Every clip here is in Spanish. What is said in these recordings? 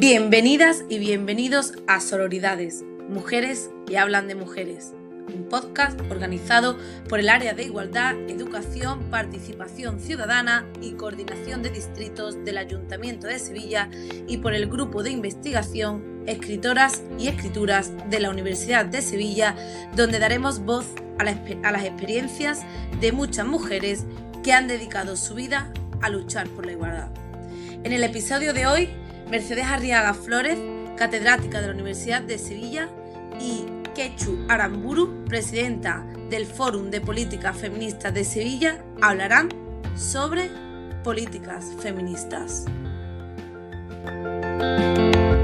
Bienvenidas y bienvenidos a Sororidades, Mujeres que hablan de mujeres, un podcast organizado por el Área de Igualdad, Educación, Participación Ciudadana y Coordinación de Distritos del Ayuntamiento de Sevilla y por el Grupo de Investigación Escritoras y Escrituras de la Universidad de Sevilla, donde daremos voz a las experiencias de muchas mujeres que han dedicado su vida a luchar por la igualdad. En el episodio de hoy, Mercedes Arriaga Flores, catedrática de la Universidad de Sevilla, y Ketxu Aramburu, presidenta del Fórum de Políticas Feministas de Sevilla, hablarán sobre políticas feministas.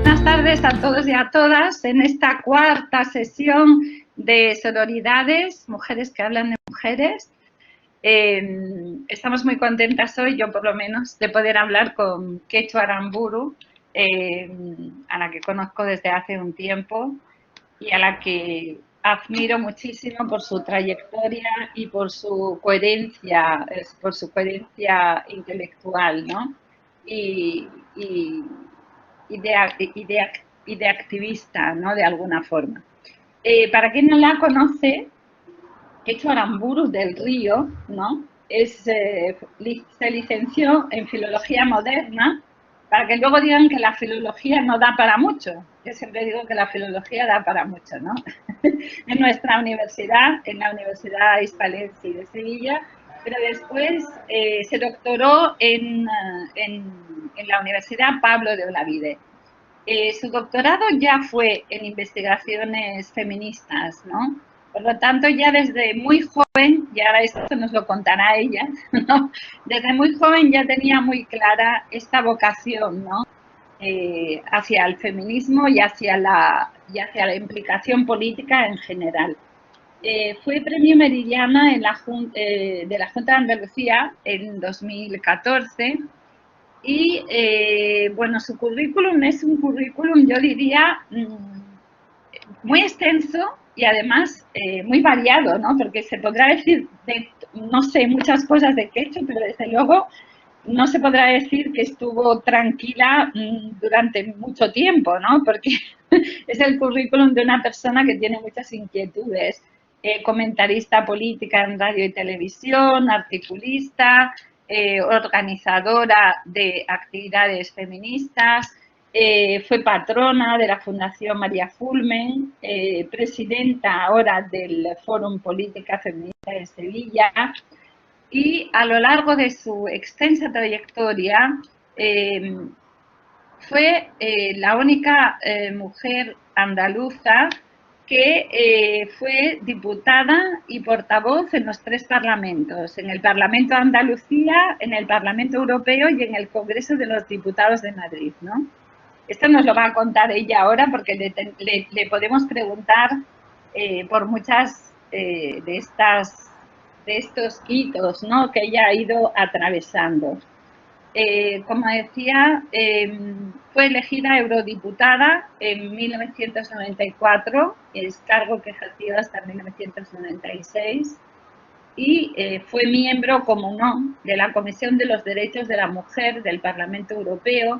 Buenas tardes a todos y a todas en esta cuarta sesión de Sororidades, Mujeres que hablan de mujeres. Estamos muy contentas hoy, yo por lo menos, de poder hablar con Ketxu Aramburu, a la que conozco desde hace un tiempo y a la que admiro muchísimo por su trayectoria y por su coherencia intelectual, ¿no? y de activista, ¿no? De alguna forma. Para quien no la conoce, Ketxu Aramburu del Río, ¿no? Se licenció en Filología Moderna, para que luego digan que la filología no da para mucho. Yo siempre digo que la filología da para mucho, ¿no? En nuestra universidad, en la Universidad Hispalense de Sevilla, pero después se doctoró en la Universidad Pablo de Olavide. Su doctorado ya fue en investigaciones feministas, ¿no? Por lo tanto, ya desde muy joven, y ahora esto nos lo contará ella, ¿no? Desde muy joven ya tenía muy clara esta vocación, ¿no? Hacia el feminismo y hacia la implicación política en general. Fue premio Meridiana de la Junta de Andalucía en 2014 y, bueno, su currículum es un currículum, yo diría, muy extenso y además muy variado, ¿no? Porque se podrá decir, no sé, muchas cosas de Ketxu, pero desde luego no se podrá decir que estuvo tranquila durante mucho tiempo, ¿no? Porque es el currículum de una persona que tiene muchas inquietudes. Comentarista política en radio y televisión, articulista, organizadora de actividades feministas, fue patrona de la Fundación María Fulmen, presidenta ahora del Fórum Política Feminista de Sevilla, y a lo largo de su extensa trayectoria fue la única mujer andaluza que fue diputada y portavoz en los tres parlamentos, en el Parlamento de Andalucía, en el Parlamento Europeo y en el Congreso de los Diputados de Madrid, ¿no? Esto nos lo va a contar ella ahora porque le podemos preguntar por muchas de estos hitos, ¿no? Que ella ha ido atravesando. Como decía, fue elegida eurodiputada en 1994, es cargo que ejerció hasta 1996, y fue miembro, como no, de la Comisión de los Derechos de la Mujer del Parlamento Europeo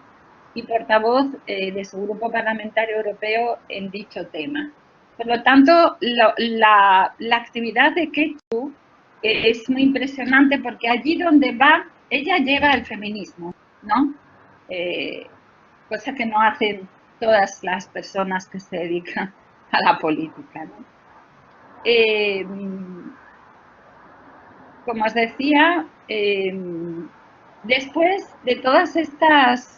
y portavoz de su grupo parlamentario europeo en dicho tema. Por lo tanto, la actividad de Ketxu es muy impresionante porque allí donde va, ella lleva el feminismo, ¿no? Cosa que no hacen todas las personas que se dedican a la política, ¿no? Como os decía, después de todas estas,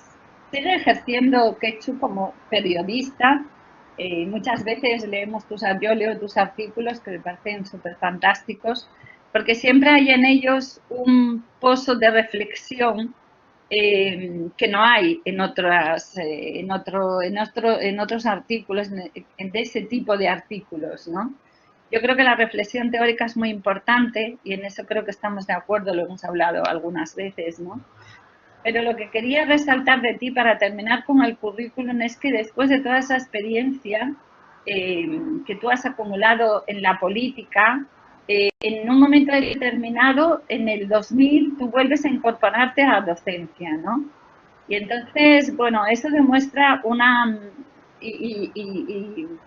sigue ejerciendo Ketxu como periodista. Muchas veces yo leo tus artículos que me parecen súper fantásticos, porque siempre hay en ellos un pozo de reflexión que no hay en otros artículos, de ese tipo de artículos, ¿no? Yo creo que la reflexión teórica es muy importante y en eso creo que estamos de acuerdo, lo hemos hablado algunas veces, ¿no? Pero lo que quería resaltar de ti para terminar con el currículum es que después de toda esa experiencia que tú has acumulado en la política, en un momento determinado, en el 2000, tú vuelves a incorporarte a la docencia, ¿no? Y entonces, bueno, eso demuestra una... Y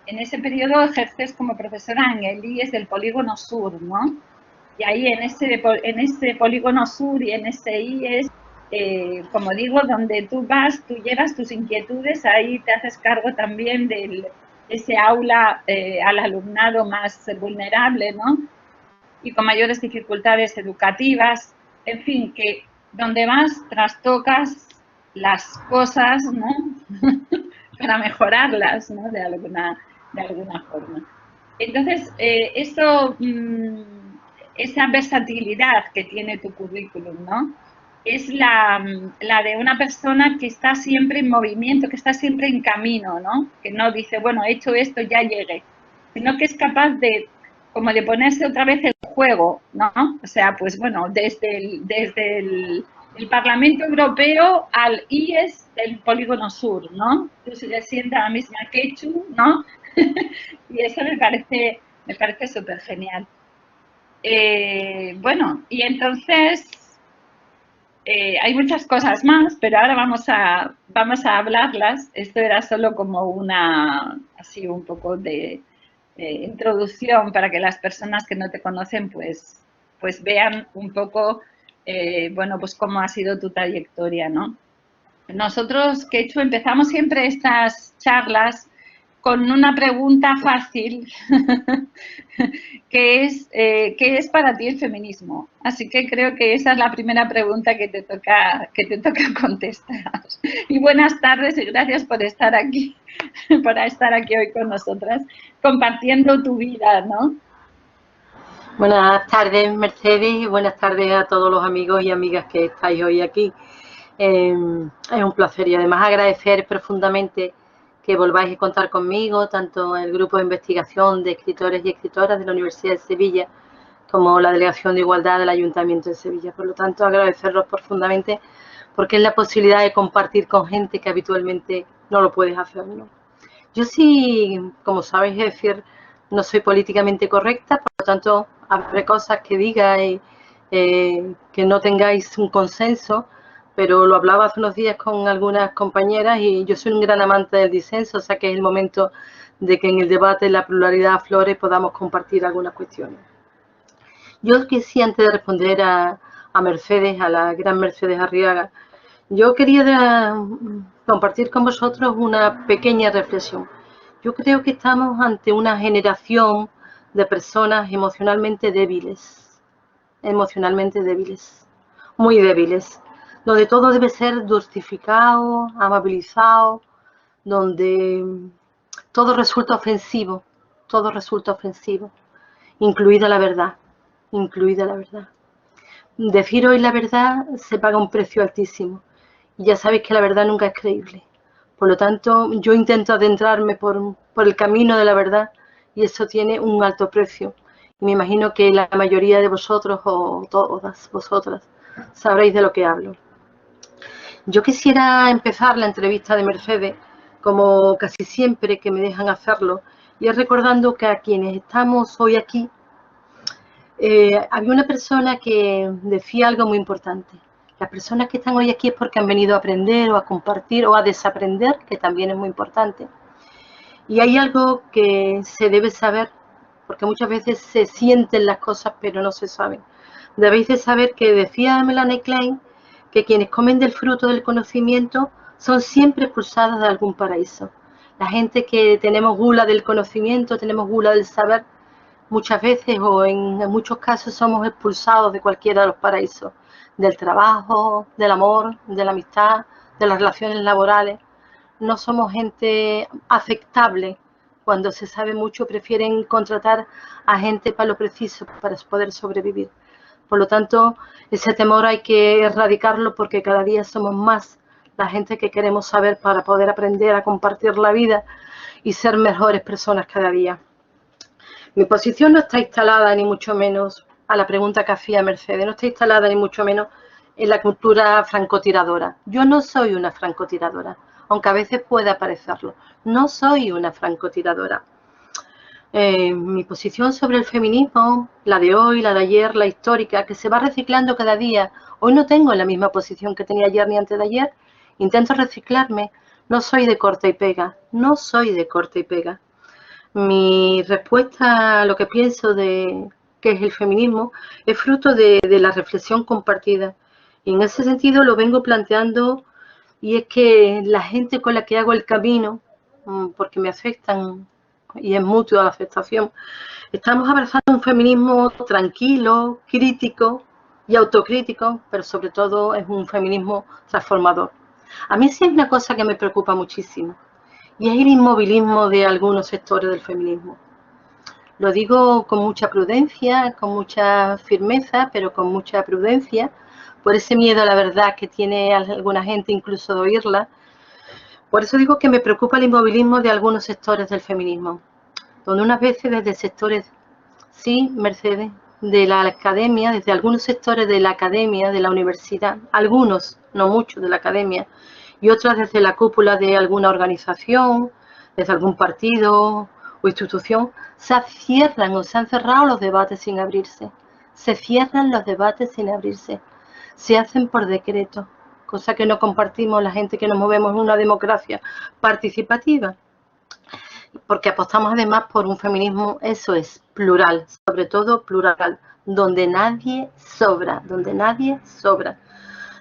en ese periodo ejerces como profesora en el IES del Polígono Sur, ¿no? Y ahí en ese Polígono Sur y en ese IES, como digo, donde tú vas, tú llevas tus inquietudes, ahí te haces cargo también de ese aula al alumnado más vulnerable, ¿no? Y con mayores dificultades educativas, en fin, que donde vas trastocas las cosas, ¿no? Para mejorarlas, ¿no? De alguna forma. Entonces, esa versatilidad que tiene tu currículum, ¿no? Es la de una persona que está siempre en movimiento, que está siempre en camino, ¿no? Que no dice, bueno, he hecho esto, ya llegué, sino que es capaz de, como de ponerse otra vez en juego, ¿no? O sea, pues bueno, desde el Parlamento Europeo al IES del Polígono Sur, ¿no? Tú sigues siendo la misma Quechu, ¿no? Y eso me parece súper genial. Bueno, y entonces hay muchas cosas más, pero ahora vamos a hablarlas. Esto era solo como una, así un poco de introducción para que las personas que no te conocen pues vean un poco, bueno, pues cómo ha sido tu trayectoria, ¿no? Nosotros, Quechu, empezamos siempre estas charlas con una pregunta fácil, que es, ¿qué es para ti el feminismo? Así que creo que esa es la primera pregunta que te toca contestar. Y buenas tardes y gracias por estar aquí, hoy con nosotras, compartiendo tu vida, ¿no? Buenas tardes, Mercedes, y buenas tardes a todos los amigos y amigas que estáis hoy aquí. Es un placer y además agradecer profundamente que volváis a contar conmigo, tanto el grupo de investigación de escritores y escritoras de la Universidad de Sevilla como la Delegación de Igualdad del Ayuntamiento de Sevilla. Por lo tanto, agradecerlos profundamente porque es la posibilidad de compartir con gente que habitualmente no lo puedes hacer, ¿no? Yo sí, como sabéis, es decir, no soy políticamente correcta, por lo tanto, habrá cosas que diga y que no tengáis un consenso, pero lo hablaba hace unos días con algunas compañeras y yo soy un gran amante del disenso, o sea que es el momento de que en el debate la pluralidad aflore y podamos compartir algunas cuestiones. Yo quisiera, antes de responder a Mercedes, a la gran Mercedes Arriaga, yo quería compartir con vosotros una pequeña reflexión. Yo creo que estamos ante una generación de personas emocionalmente débiles, muy débiles, donde todo debe ser dulcificado, amabilizado, donde todo resulta ofensivo, incluida la verdad. Decir hoy la verdad se paga un precio altísimo y ya sabéis que la verdad nunca es creíble. Por lo tanto, yo intento adentrarme por el camino de la verdad y eso tiene un alto precio. Y me imagino que la mayoría de vosotros o todas vosotras sabréis de lo que hablo. Yo quisiera empezar la entrevista de Mercedes, como casi siempre que me dejan hacerlo, y es recordando que a quienes estamos hoy aquí, había una persona que decía algo muy importante. Las personas que están hoy aquí es porque han venido a aprender o a compartir o a desaprender, que también es muy importante. Y hay algo que se debe saber, porque muchas veces se sienten las cosas pero no se saben. Debéis de saber que decía Melanie Klein que quienes comen del fruto del conocimiento son siempre expulsados de algún paraíso. La gente que tenemos gula del conocimiento, tenemos gula del saber, muchas veces o en muchos casos somos expulsados de cualquiera de los paraísos, del trabajo, del amor, de la amistad, de las relaciones laborales. No somos gente aceptable. Cuando se sabe mucho prefieren contratar a gente para lo preciso, para poder sobrevivir. Por lo tanto, ese temor hay que erradicarlo porque cada día somos más la gente que queremos saber para poder aprender a compartir la vida y ser mejores personas cada día. Mi posición no está instalada ni mucho menos, a la pregunta que hacía Mercedes, no está instalada ni mucho menos en la cultura francotiradora. Yo no soy una francotiradora, aunque a veces pueda parecerlo. No soy una francotiradora. Mi posición sobre el feminismo, la de hoy, la de ayer, la histórica, que se va reciclando cada día. Hoy no tengo la misma posición que tenía ayer ni antes de ayer Intento reciclarme. No soy de corta y pega. No soy de corta y pega. Mi respuesta a lo que pienso de qué es el feminismo es fruto de la reflexión compartida. Y en ese sentido lo vengo planteando, y es que la gente con la que hago el camino, porque me afectan y es mutua la afectación, estamos abrazando un feminismo tranquilo, crítico y autocrítico, pero sobre todo es un feminismo transformador. A mí sí hay una cosa que me preocupa muchísimo, y es el inmovilismo de algunos sectores del feminismo. Lo digo con mucha prudencia, con mucha firmeza, pero con mucha prudencia, por ese miedo a la verdad que tiene alguna gente incluso de oírla. Por eso digo que me preocupa el inmovilismo de algunos sectores del feminismo, donde unas veces desde sectores, sí, Mercedes, de la academia, desde algunos sectores de la academia, de la universidad, algunos, no muchos, de la academia, y otras desde la cúpula de alguna organización, desde algún partido o institución, se cierran o se han cerrado los debates sin abrirse. Se cierran los debates sin abrirse. Se hacen por decreto, cosa que no compartimos la gente que nos movemos en una democracia participativa, porque apostamos además por un feminismo, eso es, plural, sobre todo plural, donde nadie sobra,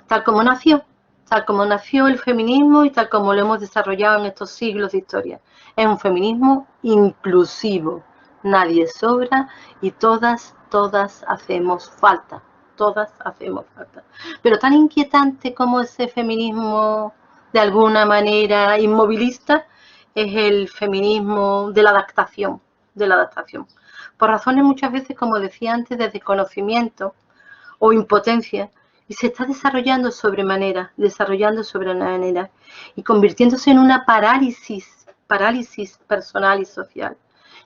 tal como nació el feminismo y tal como lo hemos desarrollado en estos siglos de historia. Es un feminismo inclusivo, nadie sobra y todas hacemos falta, Pero tan inquietante como ese feminismo de alguna manera inmovilista es el feminismo de la adaptación, por razones muchas veces, como decía antes, de desconocimiento o impotencia, y se está desarrollando sobremanera y convirtiéndose en una parálisis personal y social.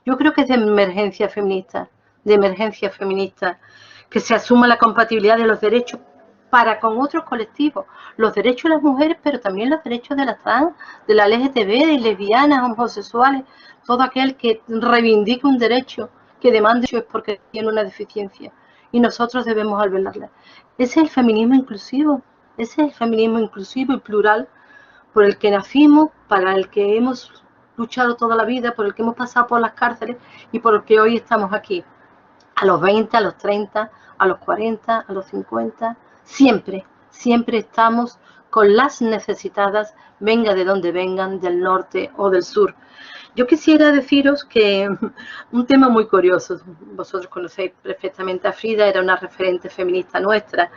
Yo creo que es de emergencia feminista que se asuma la compatibilidad de los derechos para con otros colectivos, los derechos de las mujeres, pero también los derechos de las trans, de la LGTB, de lesbianas, homosexuales, todo aquel que reivindique un derecho, que demande es porque tiene una deficiencia, y nosotros debemos albergarla. Ese es el feminismo inclusivo y plural por el que nacimos, para el que hemos luchado toda la vida, por el que hemos pasado por las cárceles y por el que hoy estamos aquí. A los 20, a los 30, a los 40, a los 50, siempre estamos con las necesitadas, venga de donde vengan, del norte o del sur. Yo quisiera deciros que un tema muy curioso, vosotros conocéis perfectamente a Frida, era una referente feminista nuestra,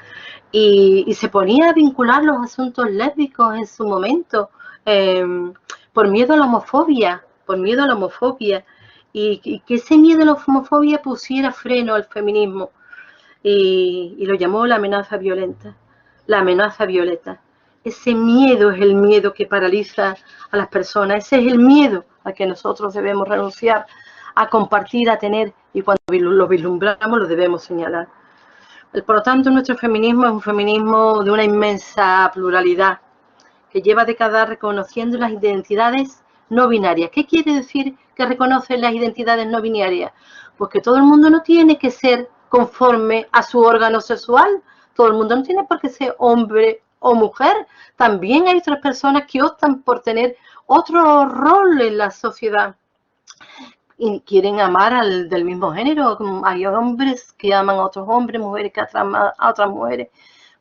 y se ponía a vincular los asuntos lésbicos en su momento, por miedo a la homofobia, y que ese miedo a la homofobia pusiera freno al feminismo, y lo llamó la amenaza violenta, Ese miedo es el miedo que paraliza a las personas, ese es el miedo al que nosotros debemos renunciar, a compartir, a tener, y cuando lo vislumbramos lo debemos señalar. Por lo tanto, nuestro feminismo es un feminismo de una inmensa pluralidad, que lleva décadas reconociendo las identidades no binarias. ¿Qué quiere decir que reconoce las identidades no binarias? Pues que todo el mundo no tiene que ser conforme a su órgano sexual, todo el mundo no tiene por qué ser hombre o mujer. También hay otras personas que optan por tener otro rol en la sociedad y quieren amar al del mismo género. Hay hombres que aman a otros hombres, mujeres que aman a otras mujeres.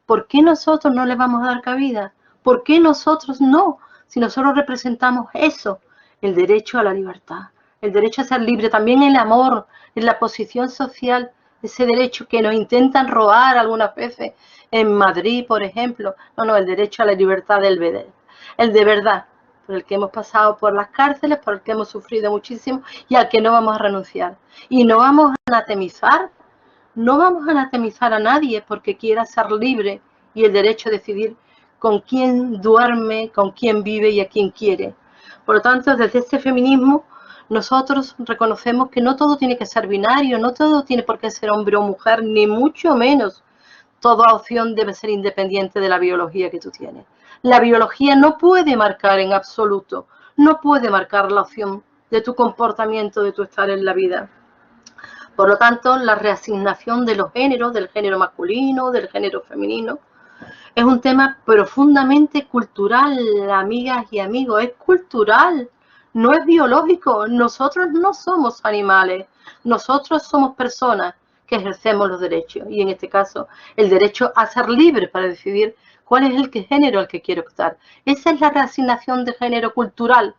¿Por qué nosotros no les vamos a dar cabida? ¿Por qué nosotros no? Si nosotros representamos eso, el derecho a la libertad, el derecho a ser libre, también el amor, en la posición social, ese derecho que nos intentan robar algunas veces en Madrid, por ejemplo. No, el derecho a la libertad del el de verdad, por el que hemos pasado por las cárceles, por el que hemos sufrido muchísimo y al que no vamos a renunciar. Y no vamos a anatemizar a nadie porque quiera ser libre y el derecho a decidir con quién duerme, con quién vive y a quién quiere. Por lo tanto, desde este feminismo, nosotros reconocemos que no todo tiene que ser binario, no todo tiene por qué ser hombre o mujer, ni mucho menos. Toda opción debe ser independiente de la biología que tú tienes. La biología no puede marcar en absoluto, no puede marcar la opción de tu comportamiento, de tu estar en la vida. Por lo tanto, la reasignación de los géneros, del género masculino, del género femenino, Es un tema profundamente cultural, amigas y amigos, es cultural, no es biológico. Nosotros no somos animales, nosotros somos personas que ejercemos los derechos, y en este caso el derecho a ser libre para decidir cuál es el género al que quiero optar. Esa es la reasignación de género cultural,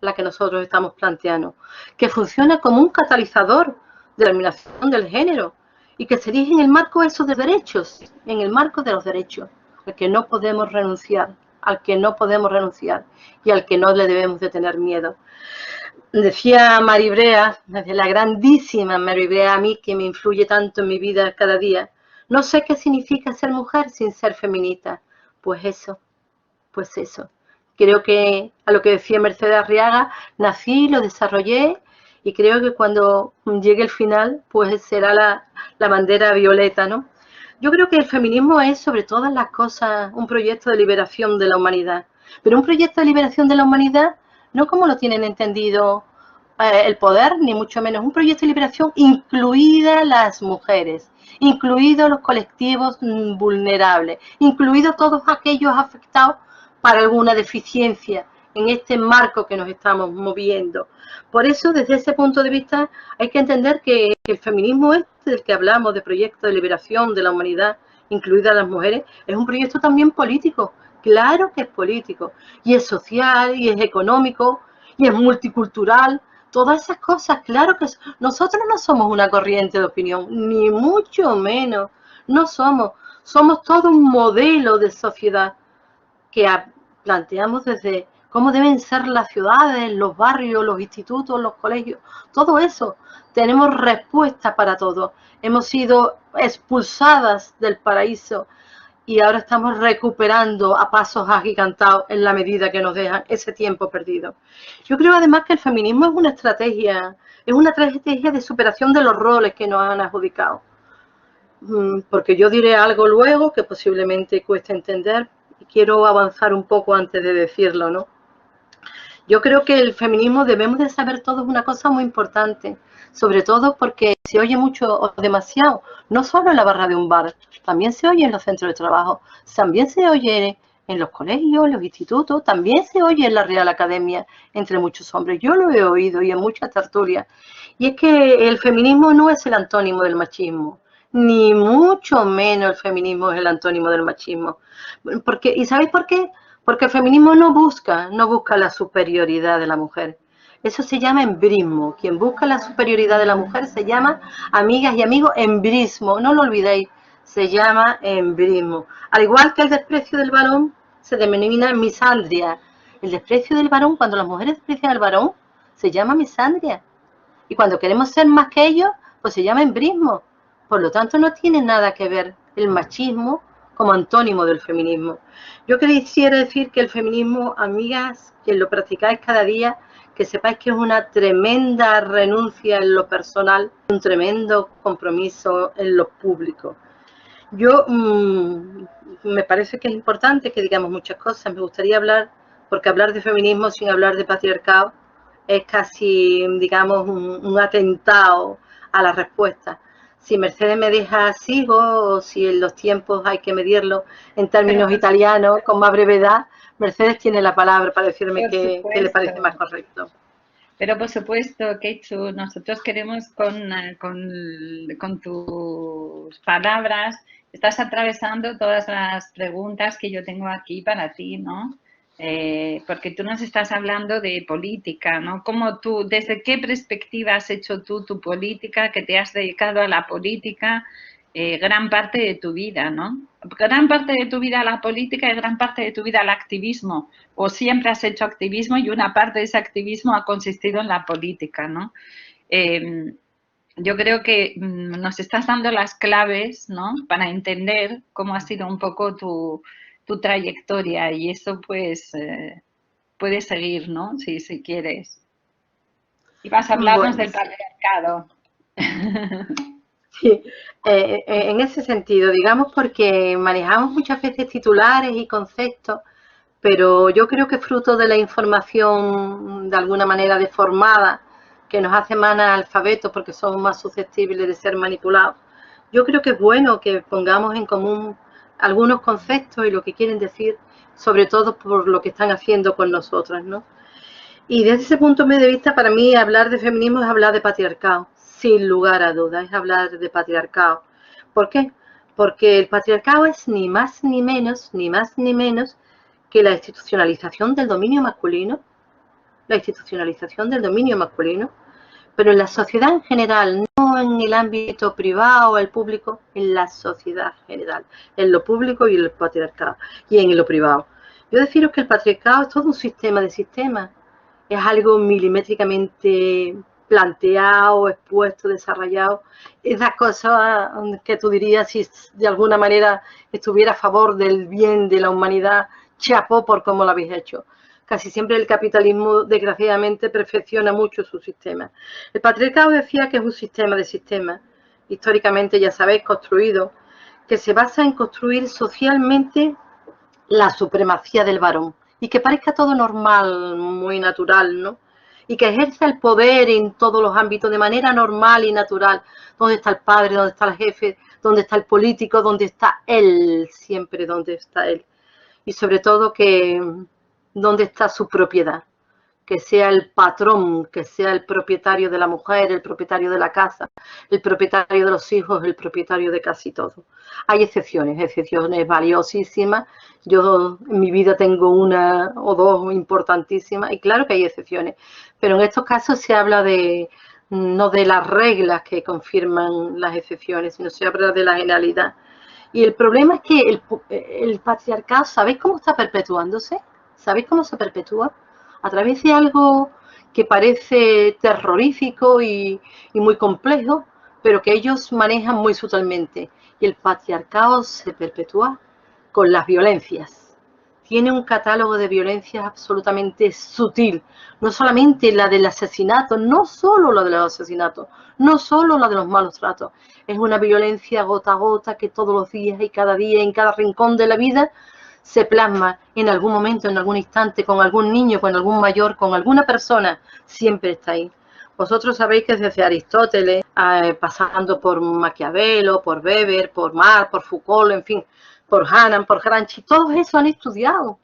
la que nosotros estamos planteando, que funciona como un catalizador de la eliminación del género y que se dirige en el marco de esos derechos, en el marco de los derechos, al que no podemos renunciar, al que no podemos renunciar y al que no le debemos de tener miedo. Decía Maribrea, la grandísima Maribrea, a mí que me influye tanto en mi vida cada día, no sé qué significa ser mujer sin ser feminista. Pues eso. Creo que a lo que decía Mercedes Arriaga, nací, lo desarrollé y creo que cuando llegue el final, pues será la bandera violeta, ¿no? Yo creo que el feminismo es, sobre todas las cosas, un proyecto de liberación de la humanidad. Pero un proyecto de liberación de la humanidad, no como lo tienen entendido el poder, ni mucho menos. Un proyecto de liberación incluidas las mujeres, incluidos los colectivos vulnerables, incluidos todos aquellos afectados para alguna deficiencia en este marco que nos estamos moviendo. Por eso, desde ese punto de vista, hay que entender que el feminismo del que hablamos, de proyecto de liberación de la humanidad, incluidas las mujeres, es un proyecto también político. Claro que es político, y es social, y es económico, y es multicultural. Todas esas cosas, claro que nosotros no somos una corriente de opinión, ni mucho menos. No somos todo un modelo de sociedad que planteamos desde cómo deben ser las ciudades, los barrios, los institutos, los colegios, todo eso. Tenemos respuesta para todo. Hemos sido expulsadas del paraíso y ahora estamos recuperando a pasos agigantados en la medida que nos dejan ese tiempo perdido. Yo creo además que el feminismo es una estrategia de superación de los roles que nos han adjudicado. Porque yo diré algo luego que posiblemente cueste entender, y quiero avanzar un poco antes de decirlo, ¿no? Yo creo que el feminismo debemos de saber todos una cosa muy importante, sobre todo porque se oye mucho o demasiado, no solo en la barra de un bar, también se oye en los centros de trabajo, también se oye en los colegios, en los institutos, también se oye en la Real Academia, entre muchos hombres. Yo lo he oído y en muchas tertulias. Y es que el feminismo no es el antónimo del machismo, ni mucho menos el feminismo es el antónimo del machismo. ¿Y sabéis por qué? Porque el feminismo no busca la superioridad de la mujer. Eso se llama embrismo. Quien busca la superioridad de la mujer se llama, amigas y amigos, embrismo. No lo olvidéis, se llama embrismo. Al igual que el desprecio del varón, se denomina misandria. El desprecio del varón, cuando las mujeres desprecian al varón, se llama misandria. Y cuando queremos ser más que ellos, pues se llama embrismo. Por lo tanto, no tiene nada que ver el machismo como antónimo del feminismo. Yo quisiera decir que el feminismo, amigas, que lo practicáis cada día, que sepáis que es una tremenda renuncia en lo personal, un tremendo compromiso en lo público. Yo me parece que es importante que digamos muchas cosas. Me gustaría hablar, porque hablar de feminismo sin hablar de patriarcado es casi, digamos, un atentado a la respuesta. Si Mercedes me deja, sigo, o si en los tiempos hay que medirlo en términos italianos, con más brevedad, Mercedes tiene la palabra para decirme qué le parece más correcto. Pero por supuesto, Keitsu, nosotros queremos con tus palabras, estás atravesando todas las preguntas que yo tengo aquí para ti, ¿no? Porque tú nos estás hablando de política, ¿no? ¿Cómo tú, desde qué perspectiva has hecho tú tu política, que te has dedicado a la política gran parte de tu vida, ¿no? Gran parte de tu vida a la política y gran parte de tu vida al activismo. O siempre has hecho activismo y una parte de ese activismo ha consistido en la política, ¿no? Yo creo que nos estás dando las claves, ¿no? Para entender cómo ha sido un poco tu trayectoria y eso pues puedes seguir, ¿no? Si quieres. Y vas a hablarnos del patriarcado. Sí, en ese sentido, digamos, porque manejamos muchas veces titulares y conceptos, pero yo creo que fruto de la información de alguna manera deformada que nos hace más analfabetos porque somos más susceptibles de ser manipulados, yo creo que es bueno que pongamos en común algunos conceptos y lo que quieren decir, sobre todo por lo que están haciendo con nosotras, ¿no? Y desde ese punto de vista, para mí, hablar de feminismo es hablar de patriarcado, sin lugar a dudas, es hablar de patriarcado. ¿Por qué? Porque el patriarcado es ni más ni menos, ni más ni menos que la institucionalización del dominio masculino, pero en la sociedad en general, no en el ámbito privado o el público, en la sociedad general, en lo público y en el patriarcado, y en lo privado. Yo deciros que el patriarcado es todo un sistema de sistemas, es algo milimétricamente planteado, expuesto, desarrollado. Esas cosas que tú dirías, si de alguna manera estuviera a favor del bien de la humanidad, chapó por cómo lo habéis hecho. Casi siempre el capitalismo, desgraciadamente, perfecciona mucho su sistema. El patriarcado decía que es un sistema de sistemas, históricamente, ya sabéis, construido, que se basa en construir socialmente la supremacía del varón y que parezca todo normal, muy natural, ¿no? Y que ejerza el poder en todos los ámbitos de manera normal y natural. ¿Dónde está el padre? ¿Dónde está el jefe? ¿Dónde está el político? ¿Dónde está él? Siempre donde está él. Y sobre todo que dónde está su propiedad. Que sea el patrón, que sea el propietario de la mujer, el propietario de la casa, el propietario de los hijos, el propietario de casi todo. Hay excepciones valiosísimas. Yo en mi vida tengo una o dos importantísimas y claro que hay excepciones, pero en estos casos se habla de no de las reglas que confirman las excepciones, sino se habla de la generalidad. Y el problema es que el patriarcado, ¿sabéis cómo está perpetuándose? ¿Sabéis cómo se perpetúa? A través de algo que parece terrorífico y muy complejo, pero que ellos manejan muy sutilmente. Y el patriarcado se perpetúa con las violencias. Tiene un catálogo de violencias absolutamente sutil. No solamente la del asesinato, no solo la de los asesinatos, no solo la de los malos tratos. Es una violencia gota a gota que todos los días y cada día, en cada rincón de la vida, se plasma en algún momento, en algún instante, con algún niño, con algún mayor, con alguna persona, siempre está ahí. Vosotros sabéis que desde Aristóteles, pasando por Maquiavelo, por Weber, por Marx, por Foucault, en fin, por Hannah, por Gramsci, todos esos han estudiado,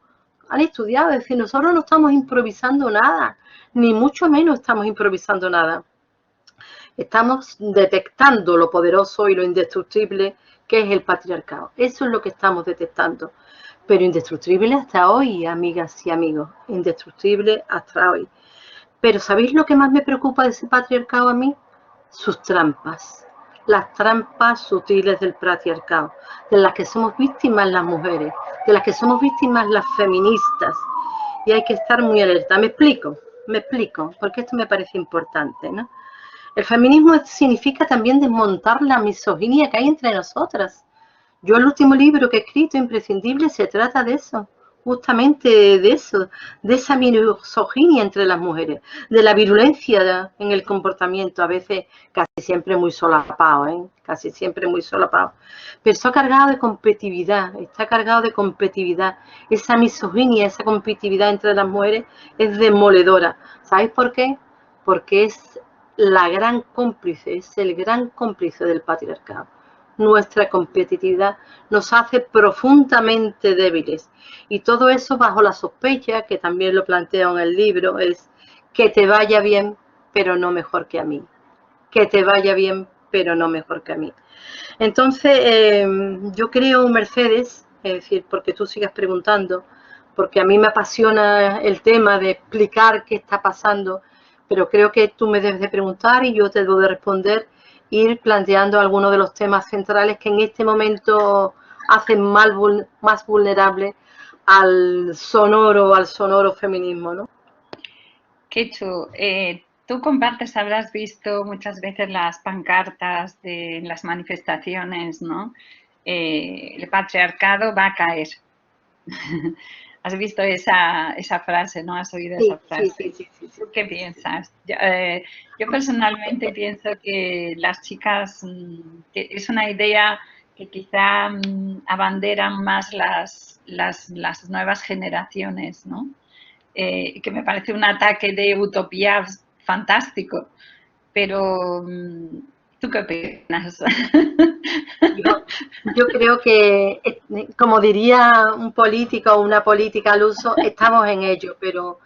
es decir, nosotros no estamos improvisando nada, ni mucho menos estamos improvisando nada. Estamos detectando lo poderoso y lo indestructible que es el patriarcado. Eso es lo que estamos detectando. Pero indestructible hasta hoy, amigas y amigos, indestructible hasta hoy. Pero ¿sabéis lo que más me preocupa de ese patriarcado a mí? Sus trampas, las trampas sutiles del patriarcado, de las que somos víctimas las mujeres, de las que somos víctimas las feministas. Y hay que estar muy alerta. Me explico, porque esto me parece importante, ¿no? El feminismo significa también desmontar la misoginia que hay entre nosotras. Yo el último libro que he escrito, Imprescindible, se trata de eso, justamente de eso, de esa misoginia entre las mujeres, de la virulencia en el comportamiento, a veces casi siempre muy solapado, casi siempre muy solapado. Pero está cargado de competitividad, esa misoginia, esa competitividad entre las mujeres es demoledora. ¿Sabéis por qué? Porque es la gran cómplice, es el gran cómplice del patriarcado. Nuestra competitividad nos hace profundamente débiles y todo eso bajo la sospecha, que también lo planteo en el libro, es que te vaya bien pero no mejor que a mí, que te vaya bien pero no mejor que a mí. Entonces yo creo, Mercedes, es decir, porque tú sigas preguntando, porque a mí me apasiona el tema de explicar qué está pasando, pero creo que tú me debes de preguntar y yo te debo de responder, ir planteando algunos de los temas centrales que en este momento hacen más vulnerable al sonoro feminismo, ¿no? Ketxu, tú compartes, habrás visto muchas veces las pancartas en las manifestaciones, ¿no? El patriarcado va a caer. ¿Has visto esa frase, no? ¿Has oído esa frase? Sí. ¿Tú qué piensas? Yo personalmente pienso que las chicas, que es una idea que quizá abanderan más las nuevas generaciones, ¿no? Que me parece un ataque de utopía fantástico, pero ¿Tú qué opinas? Yo creo que, como diría un político o una política al uso, estamos en ello, pero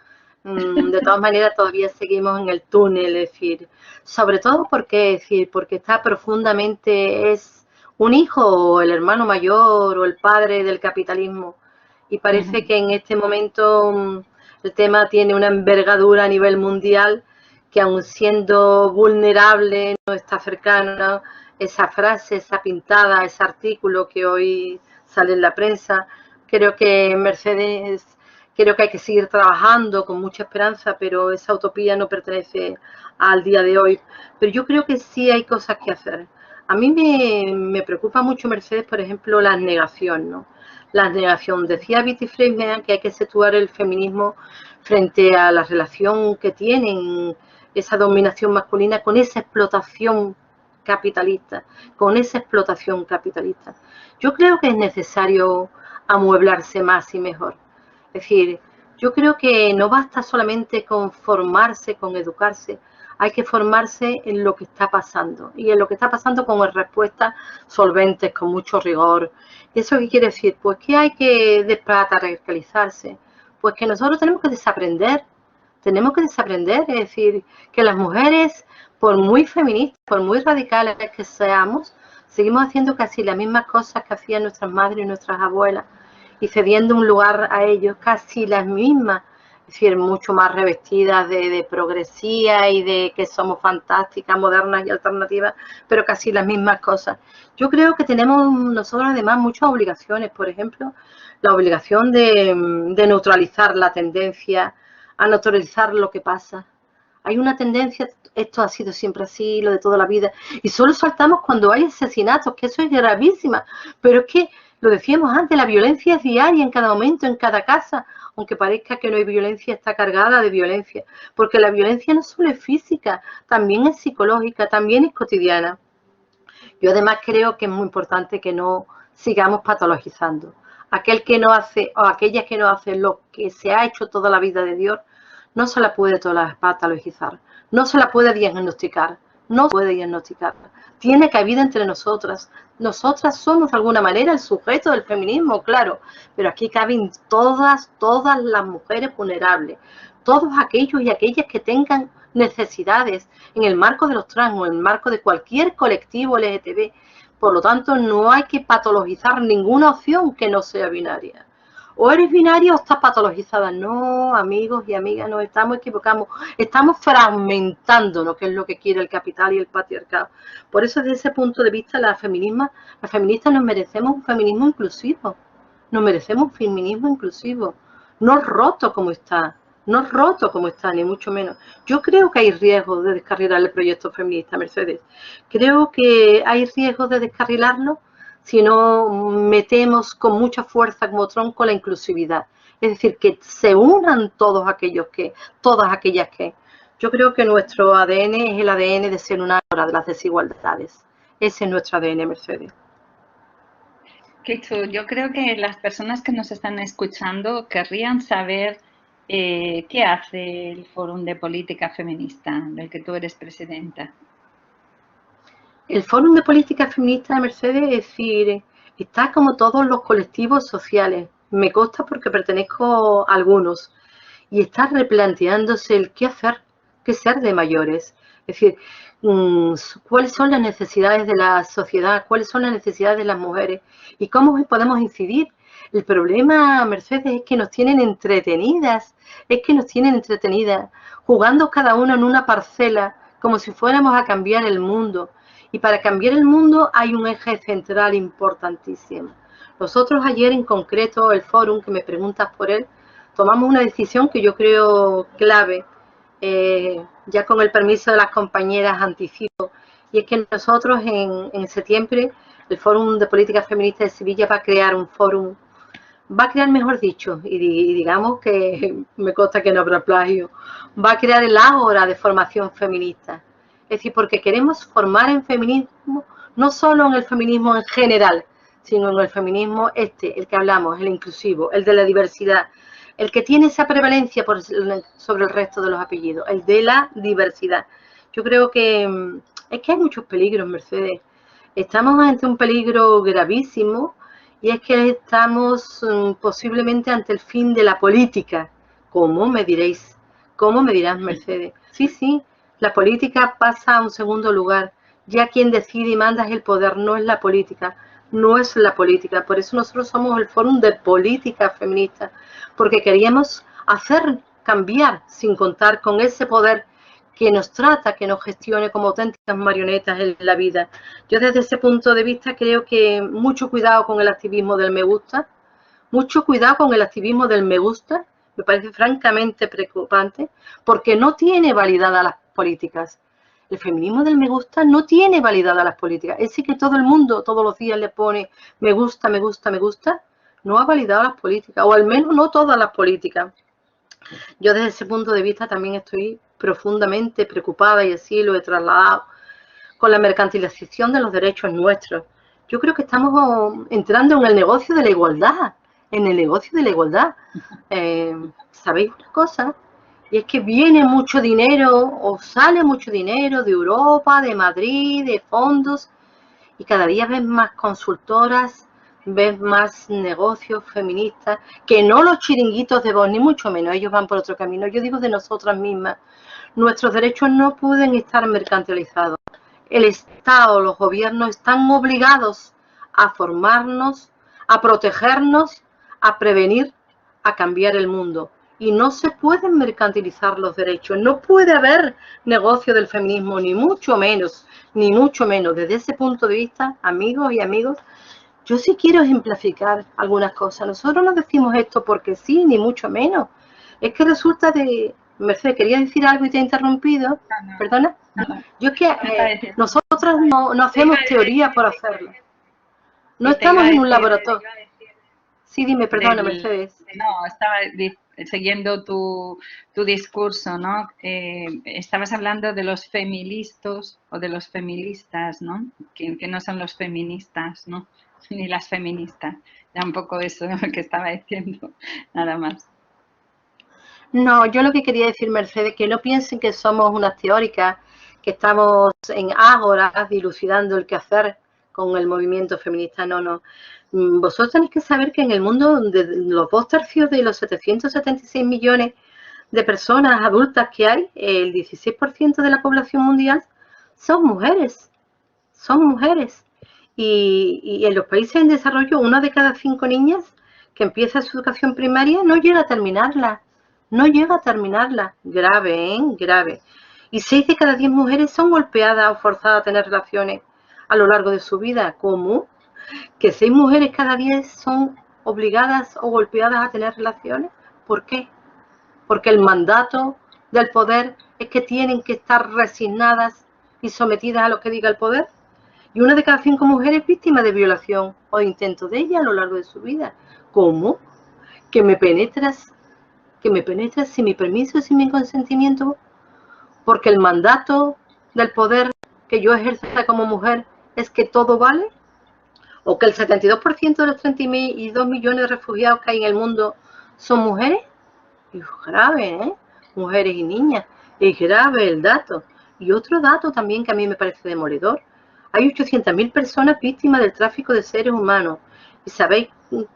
de todas maneras todavía seguimos en el túnel, es decir, sobre todo porque está profundamente, es un hijo o el hermano mayor o el padre del capitalismo, y parece que en este momento el tema tiene una envergadura a nivel mundial que, aun siendo vulnerable, no está cercana. Esa frase, esa pintada, ese artículo que hoy sale en la prensa, creo que Mercedes, creo que hay que seguir trabajando con mucha esperanza, pero esa utopía no pertenece al día de hoy. Pero yo creo que sí hay cosas que hacer. A mí me preocupa mucho, Mercedes, por ejemplo, la negación, ¿no? La negación. Decía Betty Friedan que hay que situar el feminismo frente a la relación que tienen esa dominación masculina con esa explotación capitalista, con esa explotación capitalista. Yo creo que es necesario amueblarse más y mejor. Es decir, yo creo que no basta solamente con formarse, con educarse, hay que formarse en lo que está pasando, y en lo que está pasando con respuestas solventes, con mucho rigor. ¿Eso qué quiere decir? Pues que hay que despatriarcalizarse, pues que nosotros tenemos que desaprender, es decir, que las mujeres, por muy feministas, por muy radicales que seamos, seguimos haciendo casi las mismas cosas que hacían nuestras madres y nuestras abuelas, y cediendo un lugar a ellos, casi las mismas, es decir, mucho más revestidas de progresía y de que somos fantásticas, modernas y alternativas, pero casi las mismas cosas. Yo creo que tenemos nosotros además muchas obligaciones, por ejemplo, la obligación de neutralizar la tendencia, a neutralizar lo que pasa. Hay una tendencia, esto ha sido siempre así, lo de toda la vida, y solo saltamos cuando hay asesinatos, que eso es gravísima, pero es que, lo decíamos antes, la violencia es diaria en cada momento, en cada casa, aunque parezca que no hay violencia, está cargada de violencia, porque la violencia no solo es física, también es psicológica, también es cotidiana. Yo además creo que es muy importante que no sigamos patologizando. Aquel que no hace, o aquellas que no hacen lo que se ha hecho toda la vida de Dios, no se la puede patologizar, no se la puede diagnosticar, no se puede diagnosticar. Tiene cabida entre nosotras. Nosotras somos de alguna manera el sujeto del feminismo, claro, pero aquí caben todas las mujeres vulnerables, todos aquellos y aquellas que tengan necesidades en el marco de los trans o en el marco de cualquier colectivo LGTB. Por lo tanto, no hay que patologizar ninguna opción que no sea binaria. O eres binaria o estás patologizada. No, amigos y amigas, nos estamos equivocando. Estamos fragmentándonos, que es lo que quiere el capital y el patriarcado. Por eso, desde ese punto de vista, las feministas nos merecemos un feminismo inclusivo. Nos merecemos un feminismo inclusivo. No roto como está. No roto como está, ni mucho menos. Yo creo que hay riesgo de descarrilar el proyecto feminista, Mercedes. Creo que hay riesgo de descarrilarlo si no metemos con mucha fuerza como tronco la inclusividad. Es decir, que se unan todas aquellas que. Yo creo que nuestro ADN es el ADN de ser una hora de las desigualdades. Ese es nuestro ADN, Mercedes. Kitsu, yo creo que las personas que nos están escuchando querrían saber qué hace el Fórum de Política Feminista, del que tú eres presidenta. El Fórum de Política Feminista de Mercedes, es decir, está como todos los colectivos sociales. Me consta porque pertenezco a algunos. Y está replanteándose el qué hacer, qué ser de mayores. Es decir, cuáles son las necesidades de la sociedad, cuáles son las necesidades de las mujeres y cómo podemos incidir. El problema, Mercedes, es que nos tienen entretenidas, jugando cada uno en una parcela, como si fuéramos a cambiar el mundo. Y para cambiar el mundo hay un eje central importantísimo. Nosotros ayer en concreto, el fórum, que me preguntas por él, tomamos una decisión que yo creo clave, ya con el permiso de las compañeras anticipo, y es que nosotros en septiembre, el Fórum de Política Feminista de Sevilla va a crear un fórum, mejor dicho, y digamos que me consta que no habrá plagio, va a crear el Ágora de Formación Feminista. Es decir, porque queremos formar en feminismo, no solo en el feminismo en general, sino en el feminismo el que hablamos, el inclusivo, el de la diversidad, el que tiene esa prevalencia sobre el resto de los apellidos, el de la diversidad. Yo creo que Es que hay muchos peligros, Mercedes. Estamos ante un peligro gravísimo y es que estamos posiblemente ante el fin de la política. ¿Cómo me diréis? ¿Cómo me dirás, Mercedes? Sí, sí, la política pasa a un segundo lugar. Ya quien decide y manda es el poder, no es la política. No es la política. Por eso nosotros somos el Fórum de Política Feminista, porque queríamos hacer cambiar sin contar con ese poder que nos trata, que nos gestione como auténticas marionetas en la vida. Yo desde ese punto de vista creo que mucho cuidado con el activismo del me gusta, mucho cuidado con el activismo del me gusta, me parece francamente preocupante, porque no tiene validadas las políticas. El feminismo del me gusta no tiene validadas las políticas. Ese que todo el mundo todos los días le pone me gusta, me gusta, me gusta, no ha validado las políticas, o al menos no todas las políticas. Yo desde ese punto de vista también estoy profundamente preocupada y así lo he trasladado con la mercantilización de los derechos nuestros. Yo creo que estamos entrando en el negocio de la igualdad, en el negocio de la igualdad. ¿Sabéis una cosa? Y es que viene mucho dinero o sale mucho dinero de Europa, de Madrid, de fondos, y cada día ves más consultoras, ves más negocios feministas, que no los chiringuitos de Vox, ni mucho menos, ellos van por otro camino. Yo digo de nosotras mismas, nuestros derechos no pueden estar mercantilizados. El Estado, los gobiernos están obligados a formarnos, a protegernos, a prevenir, a cambiar el mundo. Y no se pueden mercantilizar los derechos. No puede haber negocio del feminismo, ni mucho menos, ni mucho menos. Desde ese punto de vista, amigos y amigos, yo sí quiero ejemplificar algunas cosas. Nosotros no decimos esto porque sí, ni mucho menos. Es que resulta de... Mercedes, quería decir algo y te he interrumpido. No. ¿Perdona? No. Yo es que nosotros no hacemos teoría por hacerlo. No estamos en un laboratorio. Sí, dime, perdona, Mercedes. No, estaba siguiendo tu discurso, ¿no? Estabas hablando de los feministas o de los feministas, ¿no? Que no son los feministas, ¿no? Ni las feministas. Ya un poco eso que estaba diciendo, nada más. No, yo lo que quería decir, Mercedes, que no piensen que somos unas teóricas, que estamos en ágoras dilucidando el quehacer con el movimiento feminista. No, no. Vosotros tenéis que saber que en el mundo, de los 2/3 de los 776 millones de personas adultas que hay, el 16% de la población mundial son mujeres. Son mujeres. Y en los países en desarrollo, 1 de cada 5 niñas que empieza su educación primaria no llega a terminarla. No llega a terminarla. Grave, ¿eh? Grave. Y 6 de cada 10 mujeres son golpeadas o forzadas a tener relaciones a lo largo de su vida. ¿Cómo? Que 6 mujeres cada 10 son obligadas o golpeadas a tener relaciones. ¿Por qué? Porque el mandato del poder es que tienen que estar resignadas y sometidas a lo que diga el poder. Y 1 de cada 5 mujeres víctimas de violación o de intento de ella a lo largo de su vida. ¿Cómo? Que me penetras sin mi permiso y sin mi consentimiento, porque el mandato del poder que yo ejerza como mujer es que todo vale, o que el 72% de los 32 millones de refugiados que hay en el mundo son mujeres. Es grave, ¿eh? Mujeres y niñas, es grave el dato. Y otro dato también que a mí me parece demoledor: hay 800.000 personas víctimas del tráfico de seres humanos, y sabéis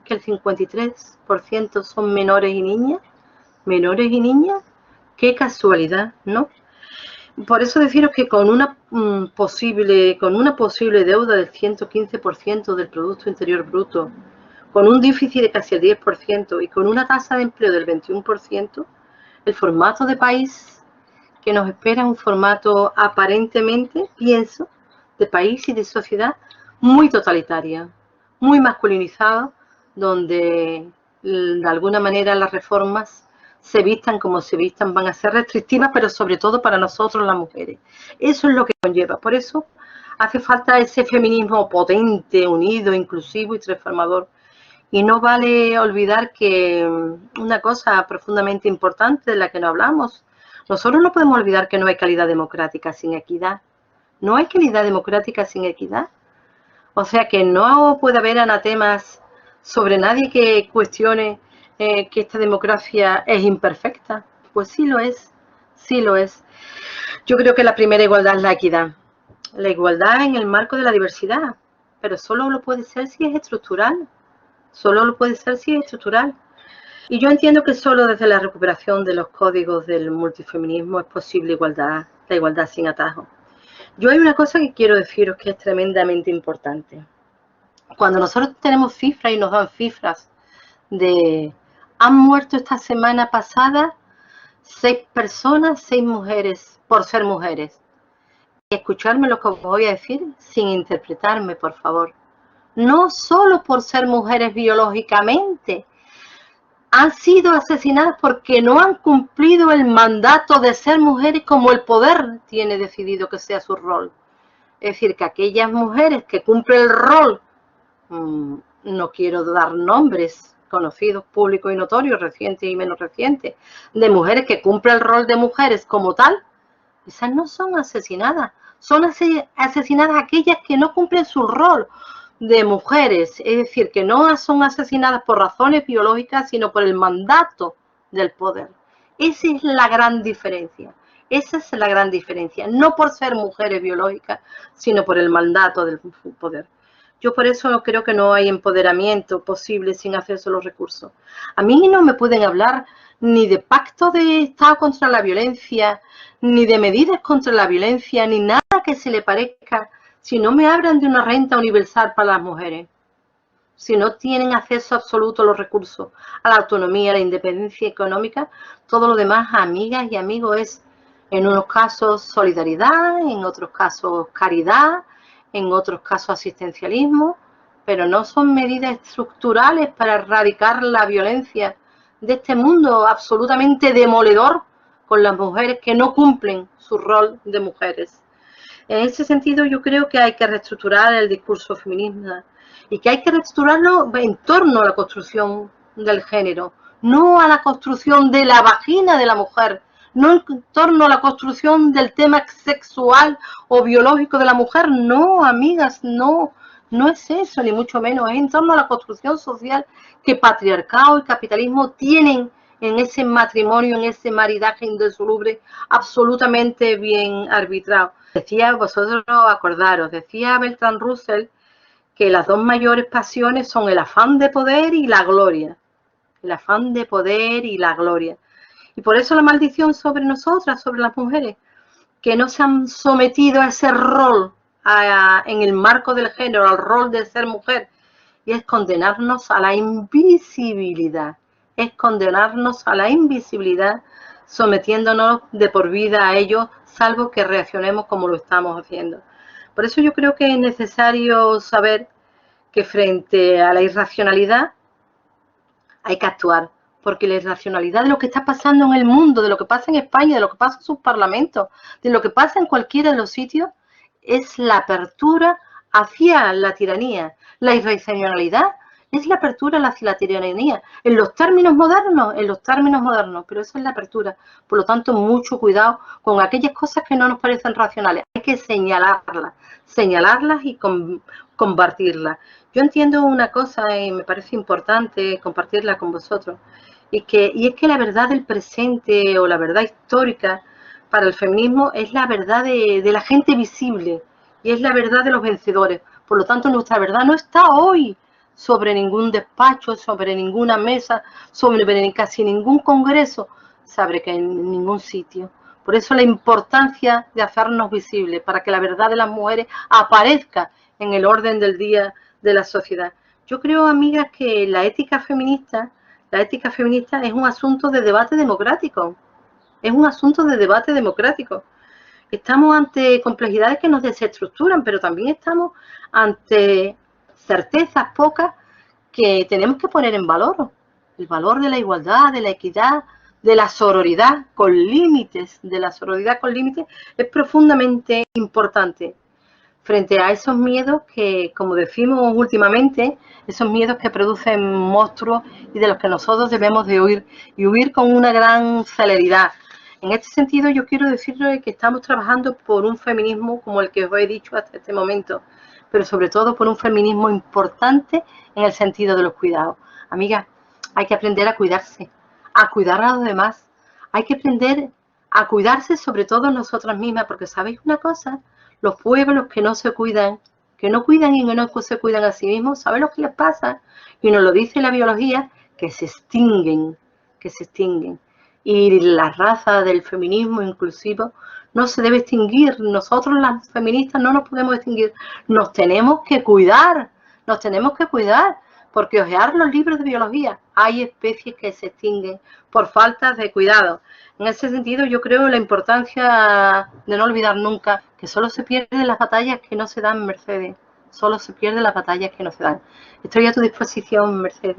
que el 53% son menores y niñas. Menores y niñas, qué casualidad, ¿no? Por eso deciros que con una posible deuda del 115% del Producto Interior Bruto, con un déficit de casi el 10% y con una tasa de empleo del 21%, el formato de país que nos espera es un formato aparentemente, pienso, de país y de sociedad muy totalitaria, muy masculinizado, donde de alguna manera las reformas, se vistan como se vistan, van a ser restrictivas, pero sobre todo para nosotros las mujeres. Eso es lo que conlleva. Por eso hace falta ese feminismo potente, unido, inclusivo y transformador. Y no vale olvidar que una cosa profundamente importante de la que no hablamos, nosotros no podemos olvidar que no hay calidad democrática sin equidad. No hay calidad democrática sin equidad. O sea que no puede haber anatemas sobre nadie que cuestione que esta democracia es imperfecta. Pues sí lo es, sí lo es. Yo creo que la primera igualdad es la equidad. la igualdad en el marco de la diversidad, pero solo lo puede ser si es estructural, solo lo puede ser si es estructural. Y yo entiendo que solo desde la recuperación de los códigos del multifeminismo es posible igualdad, la igualdad sin atajo. Yo hay una cosa que quiero deciros que es tremendamente importante. Cuando nosotros tenemos cifras y nos dan cifras de han muerto esta semana pasada 6 personas, 6 mujeres por ser mujeres. Y escucharme lo que os voy a decir sin interpretarme, por favor. No solo por ser mujeres biológicamente, han sido asesinadas porque no han cumplido el mandato de ser mujeres como el poder tiene decidido que sea su rol. Es decir, que aquellas mujeres que cumplen el rol, no quiero dar nombres conocidos, públicos y notorios, recientes y menos recientes, de mujeres que cumplen el rol de mujeres como tal, esas no son asesinadas, son asesinadas aquellas que no cumplen su rol de mujeres, es decir, que no son asesinadas por razones biológicas, sino por el mandato del poder. Esa es la gran diferencia. Esa es la gran diferencia, no por ser mujeres biológicas, sino por el mandato del poder. Yo por eso creo que no hay empoderamiento posible sin acceso a los recursos. A mí no me pueden hablar ni de pacto de Estado contra la violencia, ni de medidas contra la violencia, ni nada que se le parezca, si no me hablan de una renta universal para las mujeres, si no tienen acceso absoluto a los recursos, a la autonomía, a la independencia económica, todo lo demás, amigas y amigos, es en unos casos solidaridad, en otros casos caridad, en otros casos asistencialismo, pero no son medidas estructurales para erradicar la violencia de este mundo absolutamente demoledor con las mujeres que no cumplen su rol de mujeres. En ese sentido, yo creo que hay que reestructurar el discurso feminista y que hay que reestructurarlo en torno a la construcción del género, no a la construcción de la vagina de la mujer, no en torno a la construcción del tema sexual o biológico de la mujer. No, amigas, no es eso, ni mucho menos. Es en torno a la construcción social que patriarcado y capitalismo tienen en ese matrimonio, en ese maridaje indisoluble, absolutamente bien arbitrado. Decía, vosotros acordaros, decía Bertrand Russell que las dos mayores pasiones son el afán de poder y la gloria. El afán de poder y la gloria. Y por eso la maldición sobre nosotras, sobre las mujeres, que no se han sometido a ese rol, en el marco del género, al rol de ser mujer, y es condenarnos a la invisibilidad. Es condenarnos a la invisibilidad, sometiéndonos de por vida a ello, salvo que reaccionemos como lo estamos haciendo. Por eso yo creo que es necesario saber que frente a la irracionalidad hay que actuar, porque la irracionalidad de lo que está pasando en el mundo, de lo que pasa en España, de lo que pasa en sus parlamentos, de lo que pasa en cualquiera de los sitios, es la apertura hacia la tiranía. La irracionalidad es la apertura hacia la tiranía, en los términos modernos, pero eso es la apertura. Por lo tanto, mucho cuidado con aquellas cosas que no nos parecen racionales. Hay que señalarlas y compartirlas. Yo entiendo una cosa y me parece importante compartirla con vosotros, y es que la verdad del presente o la verdad histórica para el feminismo es la verdad de la gente visible y es la verdad de los vencedores. Por lo tanto, nuestra verdad no está hoy sobre ningún despacho, sobre ninguna mesa, sobre casi ningún congreso, sabe que en ningún sitio. Por eso la importancia de hacernos visibles, para que la verdad de las mujeres aparezca en el orden del día de la sociedad. Yo creo, amigas, que la ética feminista es un asunto de debate democrático. Es un asunto de debate democrático. Estamos ante complejidades que nos desestructuran, pero también estamos ante certezas pocas que tenemos que poner en valor. El valor de la igualdad, de la equidad, de la sororidad con límites, es profundamente importante frente a esos miedos que, como decimos últimamente, esos miedos que producen monstruos y de los que nosotros debemos de huir, y huir con una gran celeridad. En este sentido, yo quiero decirles que estamos trabajando por un feminismo como el que os he dicho hasta este momento, pero sobre todo por un feminismo importante en el sentido de los cuidados. Amigas, hay que aprender a cuidarse, a cuidar a los demás. Hay que aprender a cuidarse sobre todo nosotras mismas, porque ¿sabéis una cosa? Los pueblos que no se cuidan, que no cuidan y que no se cuidan a sí mismos, ¿sabes lo que les pasa? Y nos lo dice la biología, que se extinguen. Y la raza del feminismo inclusivo no se debe extinguir. Nosotros las feministas no nos podemos extinguir. Nos tenemos que cuidar, porque hojear los libros de biología, hay especies que se extinguen por falta de cuidado. En ese sentido, yo creo la importancia de no olvidar nunca que solo se pierden las batallas que no se dan, Mercedes. Solo se pierden las batallas que no se dan. Estoy a tu disposición, Mercedes.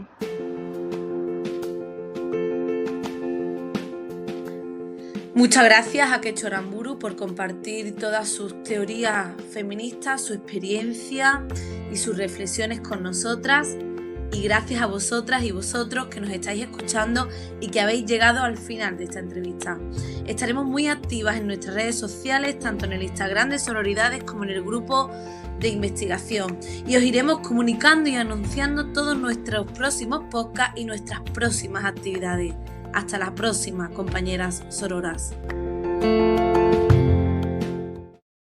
Muchas gracias a Quecho Aramburu por compartir todas sus teorías feministas, su experiencia y sus reflexiones con nosotras. Y gracias a vosotras y vosotros que nos estáis escuchando y que habéis llegado al final de esta entrevista. Estaremos muy activas en nuestras redes sociales, tanto en el Instagram de Sororidades como en el grupo de investigación. Y os iremos comunicando y anunciando todos nuestros próximos podcasts y nuestras próximas actividades. Hasta la próxima, compañeras sororas.